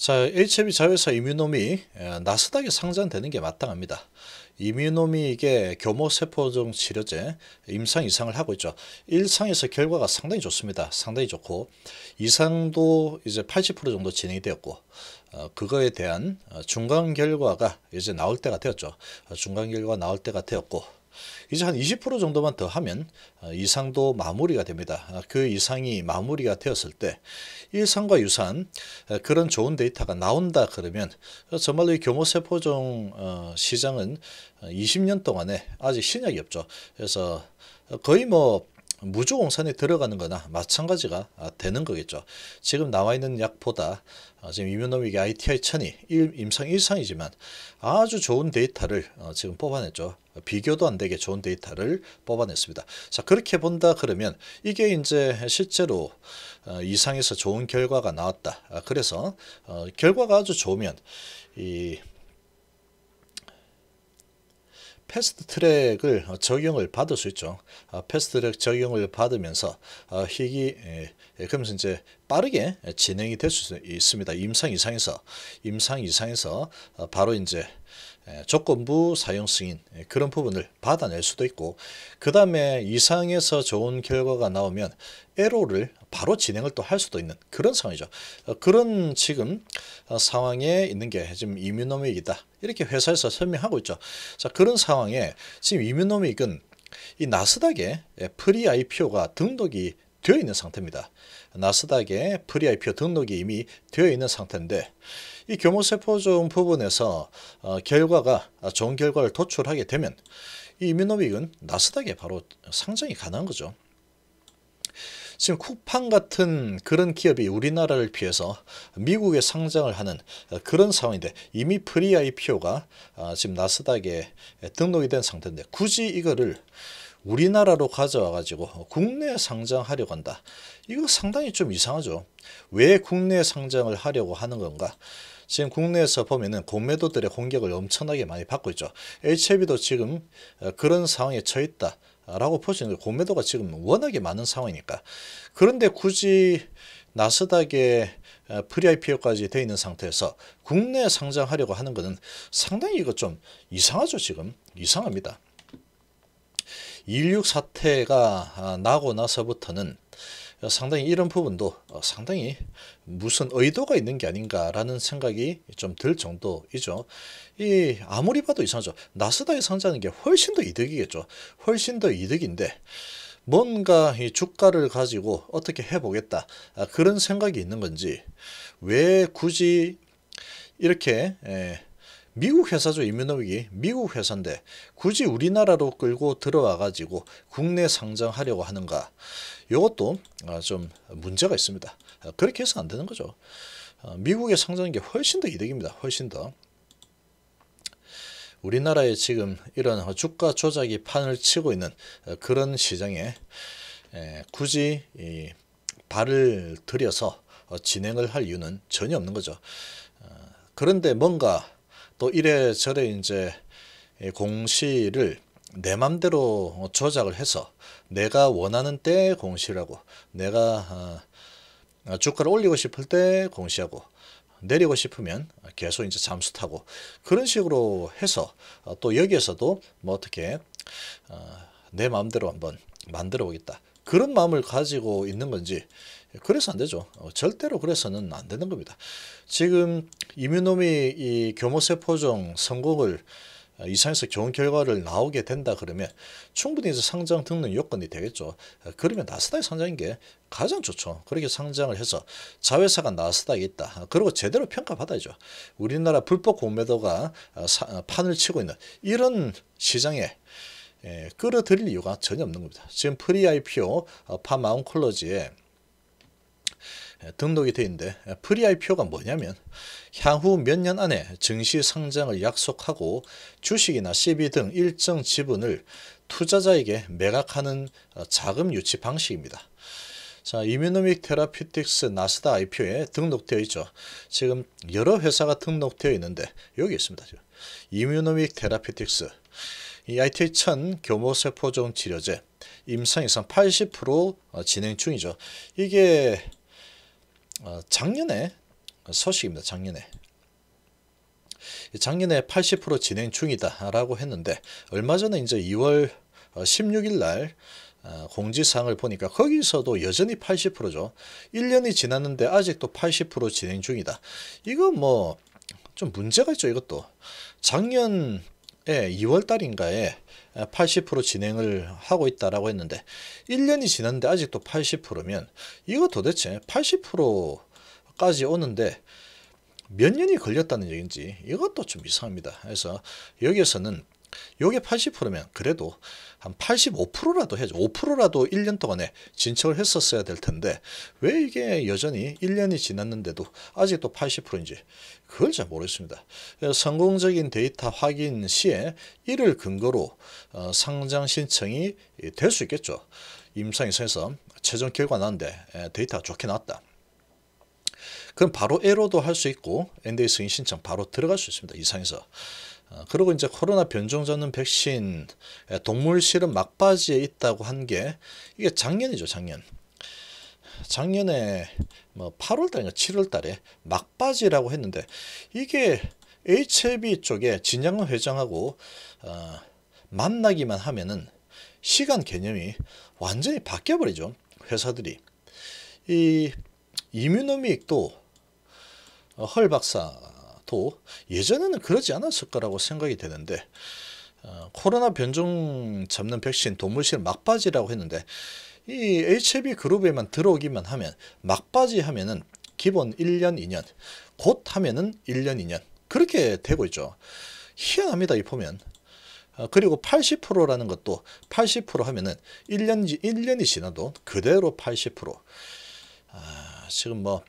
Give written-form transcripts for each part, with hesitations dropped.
자, HIV 자회사 이뮤노미 나스닥에 상장되는 게 마땅합니다. 이뮤노미 이게 교모세포종 치료제 임상 이상을 하고 있죠. 1상에서 결과가 상당히 좋습니다. 상당히 좋고 2상도 이제 80% 정도 진행이 되었고 그거에 대한 중간 결과가 이제 나올 때가 되었죠. 중간 결과가 나올 때가 되었고 이제 한 20% 정도만 더 하면 이상도 마무리가 됩니다. 그 이상이 마무리가 되었을 때 일상과 유사한 그런 좋은 데이터가 나온다 그러면 정말로 이 교모세포종 시장은 20년 동안에 아직 신약이 없죠. 그래서 거의 뭐 무주공산에 들어가는 거나 마찬가지가 되는 거겠죠. 지금 나와 있는 약보다 지금 이뮤노믹 ITI-1000이 임상 1상이지만 아주 좋은 데이터를 지금 뽑아냈죠. 비교도 안 되게 좋은 데이터를 뽑아냈습니다. 자, 그렇게 본다 그러면 이게 이제 실제로 이상에서 좋은 결과가 나왔다. 그래서 결과가 아주 좋으면 이 패스트 트랙을 적용을 받을 수 있죠. 패스트 트랙 적용을 받으면서 희귀 그러면서 이제 빠르게 진행이 될 수 있습니다. 임상 이상에서 바로 이제 조건부 사용 승인 그런 부분을 받아낼 수도 있고, 그 다음에 이상에서 좋은 결과가 나오면 애로를 바로 진행을 또 할 수도 있는 그런 상황이죠. 그런 지금 상황에 있는 게 지금 이뮤노믹이다, 이렇게 회사에서 설명하고 있죠. 자, 그런 상황에 지금 이뮤노믹은 이 나스닥에 프리 IPO가 등록이 되어 있는 상태입니다. 나스닥에 프리 IPO 등록이 이미 되어 있는 상태인데, 이 교모세포종 부분에서 결과가 좋은 결과를 도출하게 되면 이 이뮤노믹은 나스닥에 바로 상장이 가능한 거죠. 지금 쿠팡 같은 그런 기업이 우리나라를 피해서 미국에 상장을 하는 그런 상황인데, 이미 프리 IPO가 지금 나스닥에 등록이 된 상태인데 굳이 이거를 우리나라로 가져와 가지고 국내 상장하려고 한다. 이거 상당히 좀 이상하죠. 왜 국내 상장을 하려고 하는 건가? 지금 국내에서 보면은 공매도들의 공격을 엄청나게 많이 받고 있죠. HIV도 지금 그런 상황에 처해 있다 라고 볼 수 있는 거예요. 공매도가 지금 워낙에 많은 상황이니까. 그런데 굳이 나스닥에 프리-IPO까지 되어 있는 상태에서 국내 상장하려고 하는 것은 상당히 이거 좀 이상하죠. 지금 이상합니다. 2.16 사태가 나고 나서부터는 상당히 이런 부분도 상당히 무슨 의도가 있는 게 아닌가라는 생각이 좀 들 정도이죠. 이 아무리 봐도 이상하죠. 나스닥에 상장하는 게 훨씬 더 이득이겠죠. 훨씬 더 이득인데 뭔가 이 주가를 가지고 어떻게 해보겠다, 그런 생각이 있는 건지, 왜 굳이 이렇게 미국 회사죠. 이뮤노믹이 미국 회사인데 굳이 우리나라로 끌고 들어와 가지고 국내 상장하려고 하는가? 이것도 좀 문제가 있습니다. 그렇게 해서 안 되는 거죠. 미국에 상장하는 게 훨씬 더 이득입니다. 훨씬 더. 우리나라에 지금 이런 주가 조작이 판을 치고 있는 그런 시장에 굳이 발을 들여서 진행을 할 이유는 전혀 없는 거죠. 그런데 뭔가 또 이래저래 이제 공시를 내 맘대로 조작을 해서 내가 원하는 때 공시하고, 내가 주가를 올리고 싶을 때 공시하고, 내리고 싶으면 계속 이제 잠수 타고, 그런 식으로 해서 또 여기에서도 뭐 어떻게 내 마음대로 한번 만들어 보겠다, 그런 마음을 가지고 있는 건지, 그래서 안 되죠. 절대로 그래서는 안 되는 겁니다. 지금 이뮤노믹 이 교모세포종 성공을 이상에서 좋은 결과를 나오게 된다 그러면 충분히 이제 상장 등록 요건이 되겠죠. 그러면 나스닥에 상장인 게 가장 좋죠. 그렇게 상장을 해서 자회사가 나스닥에 있다, 그리고 제대로 평가받아야죠. 우리나라 불법 공매도가 판을 치고 있는 이런 시장에 끌어들일 이유가 전혀 없는 겁니다. 지금 프리 IPO 파마운콜로지에 등록이 되어 있는데, 프리 IPO가 뭐냐면 향후 몇 년 안에 증시 상장을 약속하고 주식이나 CB 등 일정 지분을 투자자에게 매각하는 자금 유치 방식입니다. 자, 이뮤노믹 테라피틱스 나스닥 IPO에 등록되어 있죠. 지금 여러 회사가 등록되어 있는데 여기 있습니다. 이뮤노믹 테라피틱스, 이 ITI-1000 교모세포종 치료제 임상 이상 80% 진행 중이죠. 이게 작년에 소식입니다. 작년에 80% 진행 중이다라고 했는데 얼마 전에 이제 2월 16일 날 공지사항을 보니까 거기서도 여전히 80%죠. 1년이 지났는데 아직도 80% 진행 중이다. 이거 뭐 좀 문제가 있죠. 이것도 작년 2월 달인가에 80% 진행을 하고 있다라고 했는데 1년이 지났는데 아직도 80%면 이거 도대체 80%까지 오는데 몇 년이 걸렸다는 얘기인지 이것도 좀 이상합니다. 그래서 여기에서는 요게 80%면 그래도 한 85%라도 해줘. 5%라도 1년 동안에 진척을 했었어야 될 텐데 왜 이게 여전히 1년이 지났는데도 아직도 80%인지 그걸 잘 모르겠습니다. 성공적인 데이터 확인 시에 이를 근거로 상장 신청이 될 수 있겠죠. 임상에서 최종 결과 나왔는데 데이터가 좋게 나왔다. 그럼 바로 애로도 할 수 있고 NDA 승인 신청 바로 들어갈 수 있습니다. 이상에서. 그리고 이제 코로나 변종 전염 백신 동물 실험 막바지에 있다고 한 게 이게 작년이죠. 작년에 뭐 8월 달인가 7월 달에 막바지라고 했는데 이게 HLB 쪽에 진양원 회장하고 만나기만 하면은 시간 개념이 완전히 바뀌어 버리죠. 회사들이. 이 이뮤노믹도 헐 박사도 예전에는 그러지 않았을 거라고 생각이 되는데 코로나 변종 잡는 백신 동물 실험 막바지라고 했는데 이 HLB 그룹에만 들어오기만 하면 막바지 하면은 기본 1년 2년 곧 하면은 1년 2년 그렇게 되고 있죠. 희한합니다. 이 보면. 그리고 80%라는 것도 80% 하면은 1년이 지나도 그대로 80%. 지금 뭐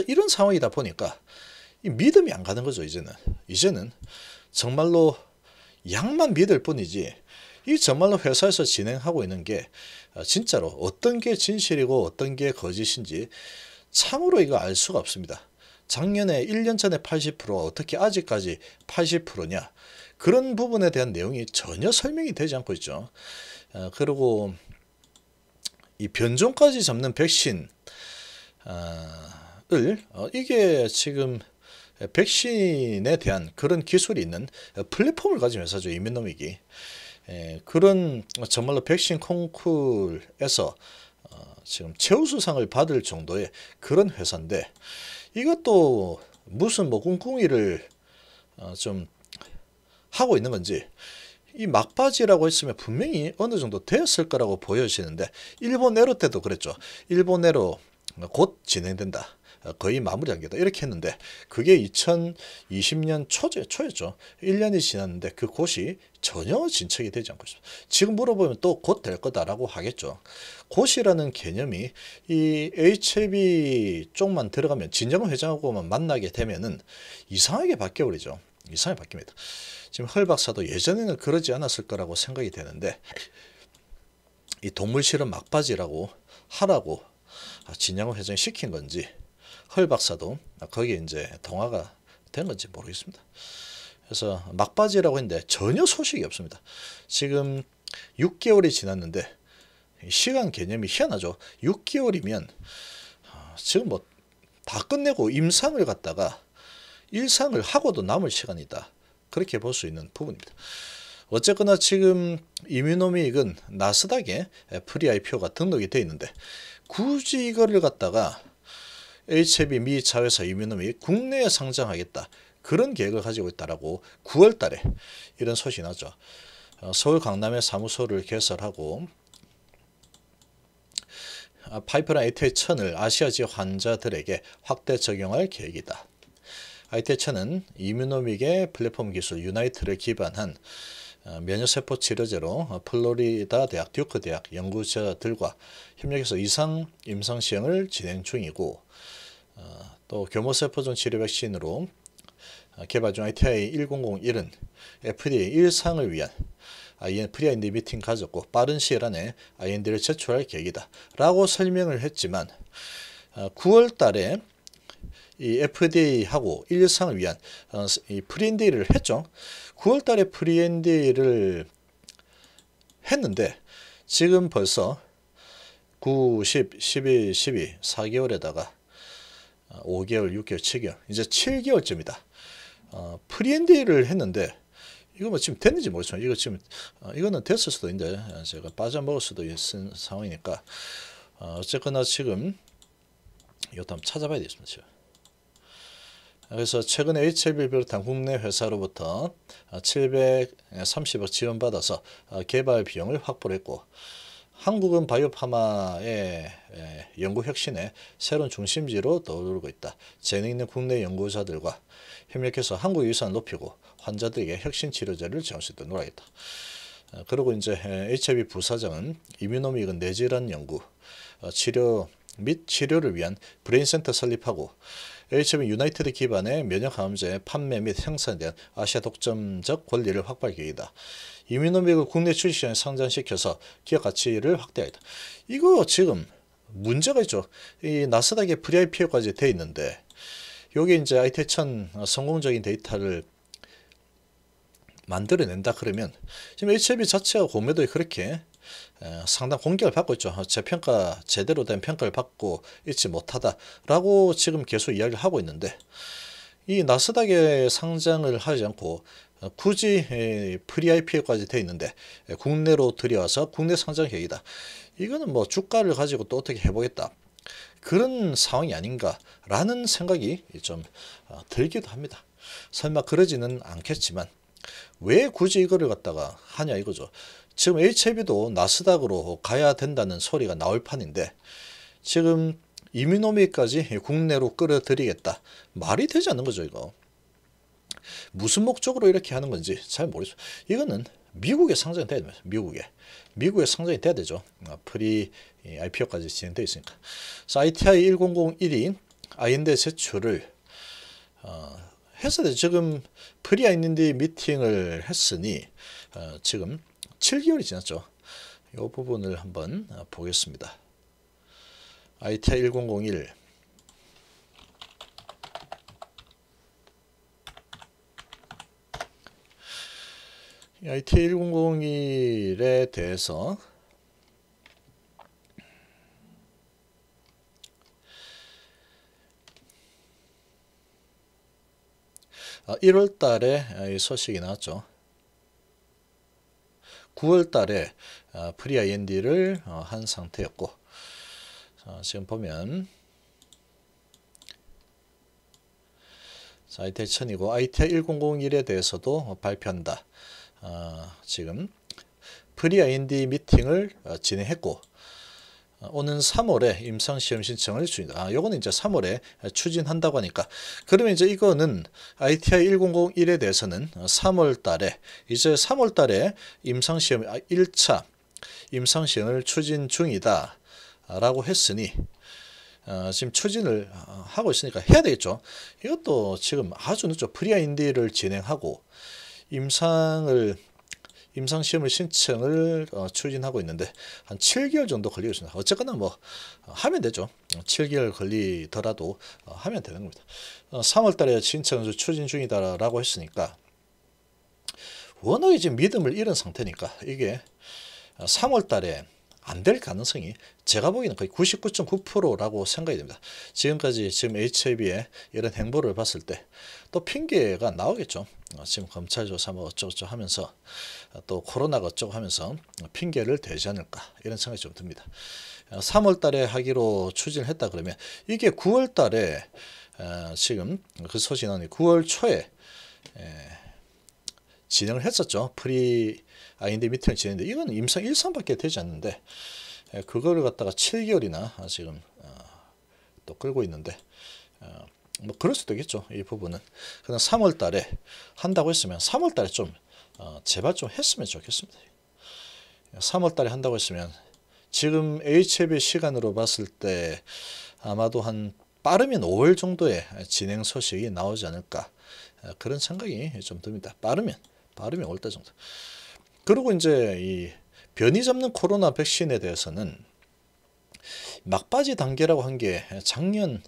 이런 상황이다 보니까 이 믿음이 안 가는 거죠. 이제는 정말로 약만 믿을 뿐이지 이 정말로 회사에서 진행하고 있는 게 진짜로 어떤 게 진실이고 어떤 게 거짓인지 참으로 이거 알 수가 없습니다. 작년에 1년 전에 80% 어떻게 아직까지 80%냐 그런 부분에 대한 내용이 전혀 설명이 되지 않고 있죠. 그리고 이 변종까지 잡는 백신을 이게 지금 백신에 대한 그런 기술이 있는 플랫폼을 가진 회사죠. 이뮤노믹이. 그런 정말로 백신 콩쿨에서 지금 최우수상을 받을 정도의 그런 회사인데 이것도 무슨 뭐 꿍꿍이를 좀 하고 있는 건지 이 막바지라고 했으면 분명히 어느 정도 되었을 거라고 보여지는데 일본 에로 때도 그랬죠. 일본 에로 곧 진행된다. 거의 마무리 단계다. 이렇게 했는데 그게 2020년 초였죠. 1년이 지났는데 그 곧이 전혀 진척이 되지 않고 있습니다. 지금 물어보면 또 곧 될 거다라고 하겠죠. 곧이라는 개념이 이 HLB 쪽만 들어가면 진정은 회장하고만 만나게 되면은 이상하게 바뀌어버리죠. 이상하게 바뀝니다. 지금 헐 박사도 예전에는 그러지 않았을 거라고 생각이 되는데 이 동물 실험 막바지라고 하라고 진양호 회장이 시킨 건지 헐 박사도 거기에 이제 동화가 된 건지 모르겠습니다. 그래서 막바지라고 했는데 전혀 소식이 없습니다. 지금 6개월이 지났는데 시간 개념이 희한하죠. 6개월이면 지금 뭐 다 끝내고 임상을 갖다가 일상을 하고도 남을 시간이다. 그렇게 볼 수 있는 부분입니다. 어쨌거나 지금 이뮤노믹은 나스닥에 프리 IPO가 등록이 되어 있는데 굳이 이거를 갖다가 HLB 미 자회사 이뮤노믹 국내에 상장하겠다. 그런 계획을 가지고 있다라고 9월 달에 이런 소식이 나죠. 서울 강남에 사무소를 개설하고 파이프라인 ITI-1000을 아시아 지역 환자들에게 확대 적용할 계획이다. ITI-1000은 이뮤노믹의 플랫폼 기술 유나이트를 기반한 면역세포 치료제로 플로리다 대학, 듀크 대학 연구자들과 협력해서 이상 임상 시행을 진행 중이고 또 교모세포종 치료 백신으로 개발 중 ITI-1001은 FDA 1상을 위한 프리아인드 미팅 가졌고 빠른 시일 안에 IND를 제출할 계획이다 라고 설명을 했지만 9월 달에 이 FDA하고 1상을 위한 이 프리엔디를 했죠. 9월 달에 프리엔디를 했는데 지금 벌써 9, 10, 11, 12, 4개월에다가 5개월, 6개월, 7개월, 이제 7개월쯤이다. 프리엔디를 했는데 이거 뭐 지금 됐는지 모르겠지만 이거 지금 이거는 됐을 수도 있는데 제가 빠져먹을 수도 있는 상황이니까 어쨌거나 지금 이것도 한번 찾아봐야 되겠습니다. 그래서 최근에 HLB를 비롯한 국내 회사로부터 730억 지원받아서 개발 비용을 확보를 했고 한국은 바이오파마의 연구 혁신의 새로운 중심지로 떠오르고 있다. 재능 있는 국내 연구자들과 협력해서 한국 유산을 높이고 환자들에게 혁신 치료제를 제공할 수 있도록 노력하겠다. 그리고 이제 HIV 부사장은 이뮤노믹은 뇌질환 연구, 치료 및 치료를 위한 브레인센터 설립하고 HIV 유나이티드 기반의 면역항암제 판매 및 생산에 대한 아시아 독점적 권리를 확보할 계획이다. 이뮤노믹을 국내 주식시장에 상장시켜서 기업 가치를 확대하겠다. 이거 지금 문제가 있죠. 이 나스닥에 프리IPO까지 돼 있는데 여기 이제 IT1000 성공적인 데이터를 만들어낸다 그러면 지금 HIV 자체가 공매도에 그렇게 상당 공격을 받고 있죠. 재평가 제대로 된 평가를 받고 있지 못하다라고 지금 계속 이야기를 하고 있는데 이 나스닥에 상장을 하지 않고 굳이 프리IPO까지 돼 있는데 국내로 들여와서 국내 상장 계획이다. 이거는 뭐 주가를 가지고 또 어떻게 해보겠다. 그런 상황이 아닌가라는 생각이 좀 들기도 합니다. 설마 그러지는 않겠지만 왜 굳이 이거를 갖다가 하냐 이거죠. 지금 HIV도 나스닥으로 가야 된다는 소리가 나올 판인데 지금 이뮤노믹까지 국내로 끌어들이겠다. 말이 되지 않는 거죠 이거. 무슨 목적으로 이렇게 하는 건지 잘 모르겠어요. 이거는 미국에 상장이 돼야 됩니다. 미국에 상장이 돼야 되죠. 프리 IPO까지 진행되어 있으니까. 그래서 ITI 1001이 IND 제출을 했어야 되죠. 지금 프리 IND 미팅을 했으니 지금 7개월이 지났죠. 이 부분을 한번 보겠습니다. ITI 1001 ITI 1001에 대해서 아, 1월 달에 이 소식이 나왔죠. 9월 달에 프리 IND를 한 상태였고 지금 보면 ITI 1000이고 ITI 1001에 대해서도 발표한다. 지금 프리 IND 미팅을 진행했고 오는 3월에 임상시험 신청을 추진한다. 요거는 이제 3월에 추진한다고 하니까 그러면 이제 이거는 ITI 1001에 대해서는 3월 달에 이제 3월 달에 임상시험 1차 임상시험을 추진 중이다 라고 했으니 지금 추진을 하고 있으니까 해야 되겠죠. 이것도 지금 아주 늦죠. 프리 IND를 진행하고 임상시험을 신청을 추진하고 있는데 한 7개월 정도 걸리겠습니다. 어쨌거나 뭐 하면 되죠. 7개월 걸리더라도 하면 되는 겁니다. 3월 달에 신청을 추진 중이다라고 했으니까 워낙에 지금 믿음을 잃은 상태니까 이게 3월 달에 안 될 가능성이 제가 보기에는 거의 99.9%라고 생각이 됩니다. 지금까지 지금 HIV의 이런 행보를 봤을 때 또 핑계가 나오겠죠. 지금 검찰 조사 뭐 어쩌고저쩌고 하면서 또 코로나가 어쩌고 하면서 핑계를 대지 않을까 이런 생각이 좀 듭니다. 3월 달에 하기로 추진을 했다 그러면 이게 9월 달에 지금 그 소식이 나오니 9월 초에 진행을 했었죠. 프리 IND 미팅을 진행했는데 이건 임상 1상밖에 되지 않는데 그거를 갖다가 7개월이나 지금 또 끌고 있는데 뭐 그럴 수도 있겠죠. 이 부분은 그냥 3월 달에 한다고 했으면 3월 달에 좀 제발 좀 했으면 좋겠습니다. 3월 달에 한다고 했으면 지금 HIV 시간으로 봤을 때 아마도 한 빠르면 5월 정도의 진행 소식이 나오지 않을까 그런 생각이 좀 듭니다. 빠르면 5월 정도. 그리고 이제 이 변이 잡는 코로나 백신에 대해서는 막바지 단계라고 한 게 작년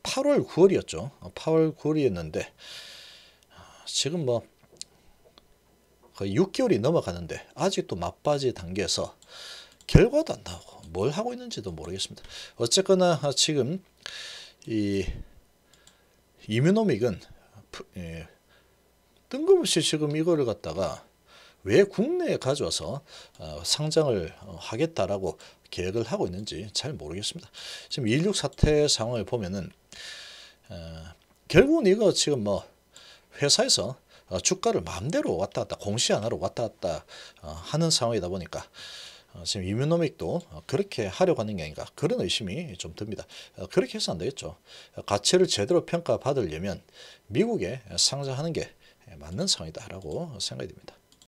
8월 9월이었죠. 8월 9월이었는데 지금 뭐 거의 6개월이 넘어가는데 아직도 막바지 단계에서 결과도 안 나오고 뭘 하고 있는지도 모르겠습니다. 어쨌거나 지금 이 이뮤노믹은 뜬금없이 지금 이거를 갖다가 왜 국내에 가져와서 상장을 하겠다라고 계획을 하고 있는지 잘 모르겠습니다. 지금 2.16 사태 상황을 보면은 결국은 이거 지금 뭐 회사에서 주가를 마음대로 왔다 갔다 공시 하나로 왔다 갔다 하는 상황이다 보니까 지금 이뮤노믹도 그렇게 하려고 하는 게 아닌가 그런 의심이 좀 듭니다. 그렇게 해서 안 되겠죠. 가치를 제대로 평가받으려면 미국에 상장하는 게 맞는 상황이다라고 생각이 듭니다.